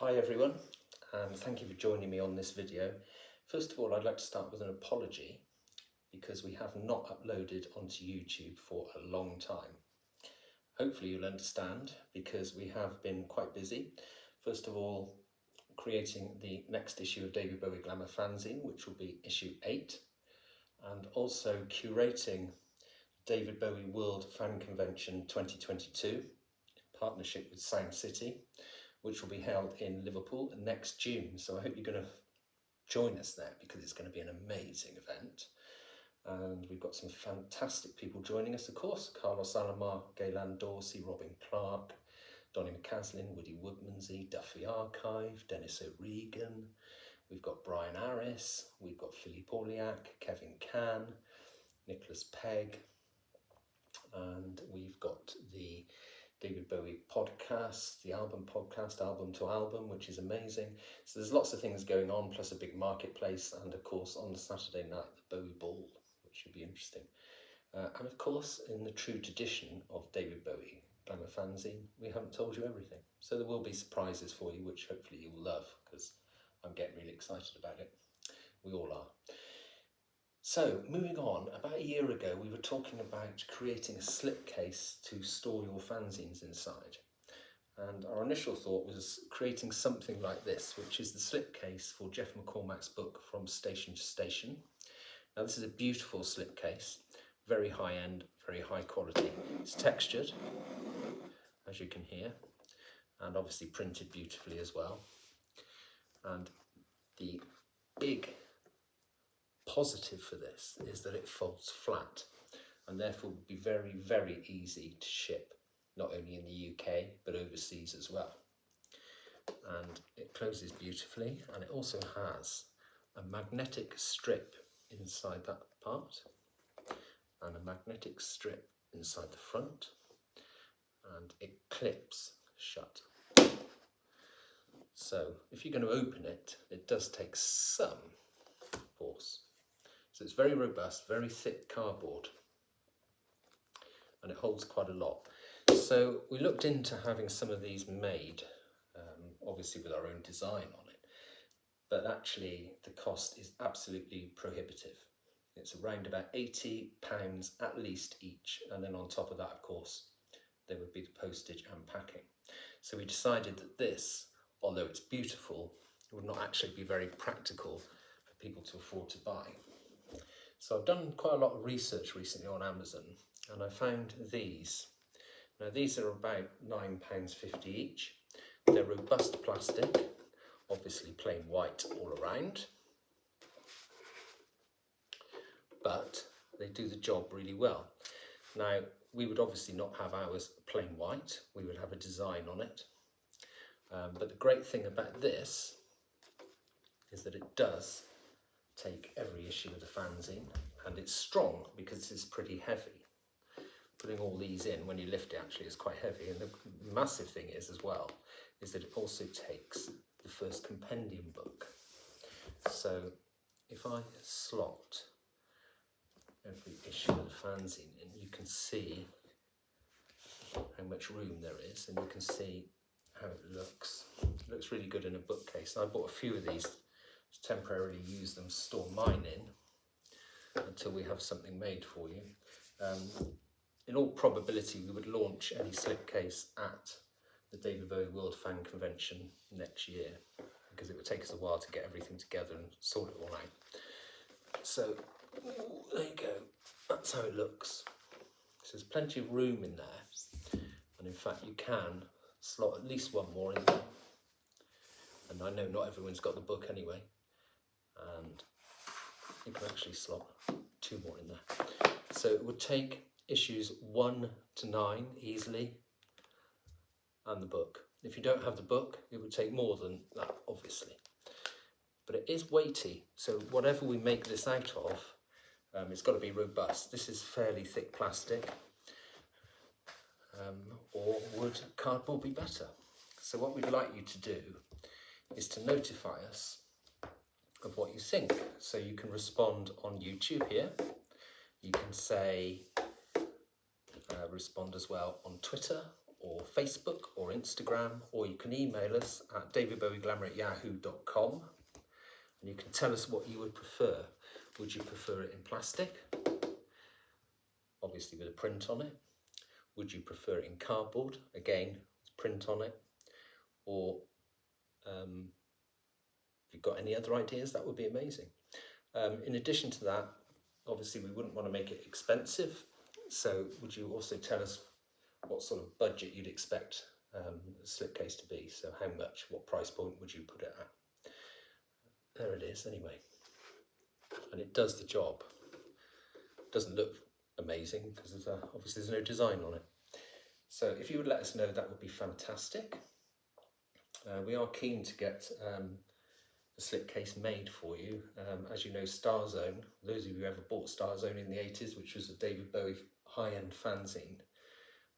Hi everyone, and thank you for joining me on this video. First of all, I'd like to start with an apology because we have not uploaded onto YouTube for a long time. Hopefully you'll understand because we have been quite busy. First of all, creating the next issue of David Bowie Glamour Fanzine, which will be issue 8, and also curating David Bowie World Fan Convention 2022 in partnership with Sound City, which will be held in Liverpool next June. So I hope you're going to join us there because it's going to be an amazing event. And we've got some fantastic people joining us, of course. Carlos Alomar, Gaylan Dorsey, Robin Clark, Donny McCaslin, Woody Woodmansey, Duffy Archive, Dennis O'Regan. We've got Brian Harris, we've got Philly Pauliak, Kevin Cann, Nicholas Pegg, and we've got the David Bowie podcast, the album podcast, Album to Album, which is amazing. So there's lots of things going on, plus a big marketplace, and of course on the Saturday night, the Bowie Ball, which should be interesting. And of course, in the true tradition of David Bowie Glamour Fanzine, we haven't told you everything. So there will be surprises for you, which hopefully you'll love, because I'm getting really excited about it. We all are. So, moving on, about a year ago we were talking about creating a slipcase to store your fanzines inside. And our initial thought was creating something like this, which is the slipcase for Jeff McCormack's book From Station to Station. Now this is a beautiful slipcase, very high end, very high quality. It's textured, as you can hear, and obviously printed beautifully as well. And the big positive for this is that it folds flat and therefore would be very, very easy to ship, not only in the UK but overseas as well. And it closes beautifully, and it also has a magnetic strip inside that part and a magnetic strip inside the front, and it clips shut. So if you're going to open it, it does take some force. So it's very robust, very thick cardboard, and it holds quite a lot. So we looked into having some of these made, obviously with our own design on it, but actually the cost is absolutely prohibitive. It's around about £80 at least each, and then on top of that, of course, there would be the postage and packing. So we decided that this, although it's beautiful, would not actually be very practical for people to afford to buy. So I've done quite a lot of research recently on Amazon, and I found these. Now these are about £9.50 each. They're robust plastic, obviously plain white all around, but they do the job really well. Now we would obviously not have ours plain white, we would have a design on it. But the great thing about this is that it does take every issue of the fanzine, and it's strong because it's pretty heavy. Putting all these in when you lift it actually is quite heavy, and the massive thing is as well is that it also takes the first compendium book. So if I slot every issue of the fanzine in, you can see how much room there is, and you can see how it looks. It looks really good in a bookcase. And I bought a few of these to temporarily use them, store mine in until we have something made for you. In all probability, we would launch any slipcase at the David Bowie World Fan Convention next year, because it would take us a while to get everything together and sort it all out. So there you go, that's how it looks. So there's plenty of room in there, and in fact you can slot at least one more in there. And I know not everyone's got the book anyway, and you can actually slot 2 more in there. So it would take issues 1 to 9 easily, and the book. If you don't have the book, it would take more than that, obviously. But it is weighty, so whatever we make this out of, it's got to be robust. This is fairly thick plastic, or would cardboard be better? So what we'd like you to do is to notify us of what you think. So you can respond on YouTube here. You can say, respond as well on Twitter or Facebook or Instagram, or you can email us at davidbowieglamour@yahoo.com, and you can tell us what you would prefer. Would you prefer it in plastic, obviously with a print on it? Would you prefer it in cardboard, again with print on it? Or if you've got any other ideas, that would be amazing. In addition to that, obviously we wouldn't want to make it expensive, so would you also tell us what sort of budget you'd expect a slipcase to be? So how much, what price point would you put it at? There it is anyway, and it does the job. It doesn't look amazing because obviously there's no design on it. So if you would let us know, that would be fantastic. We are keen to get a slipcase made for you. As you know, Starzone, those of you who ever bought Starzone in the 80s, which was a David Bowie high-end fanzine,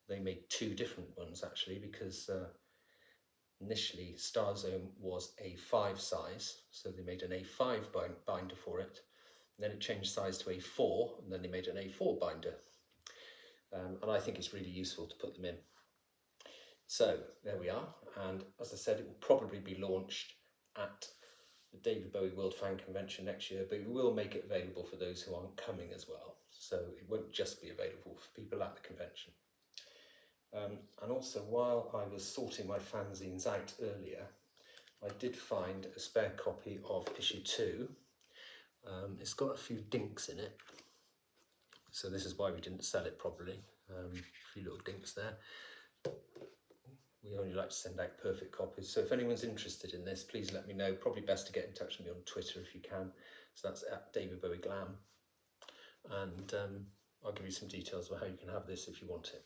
they made two different ones actually, because initially Starzone was a 5 size, so they made an A5 binder for it, and then it changed size to A4, and then they made an A4 binder. And I think it's really useful to put them in. So there we are, and as I said, it will probably be launched at the David Bowie World Fan Convention next year, but we will make it available for those who aren't coming as well. So it won't just be available for people at the convention. And also, while I was sorting my fanzines out earlier, I did find a spare copy of issue 2. It's got a few dinks in it, so this is why we didn't sell it properly. A few little dinks there. We only like to send out perfect copies, so if anyone's interested in this, please let me know. Probably best to get in touch with me on Twitter if you can. So that's at David Bowie Glam, and I'll give you some details about how you can have this if you want it.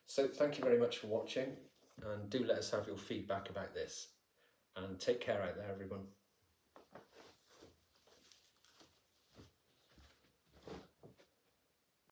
So thank you very much for watching, and do let us have your feedback about this, and take care out there everyone.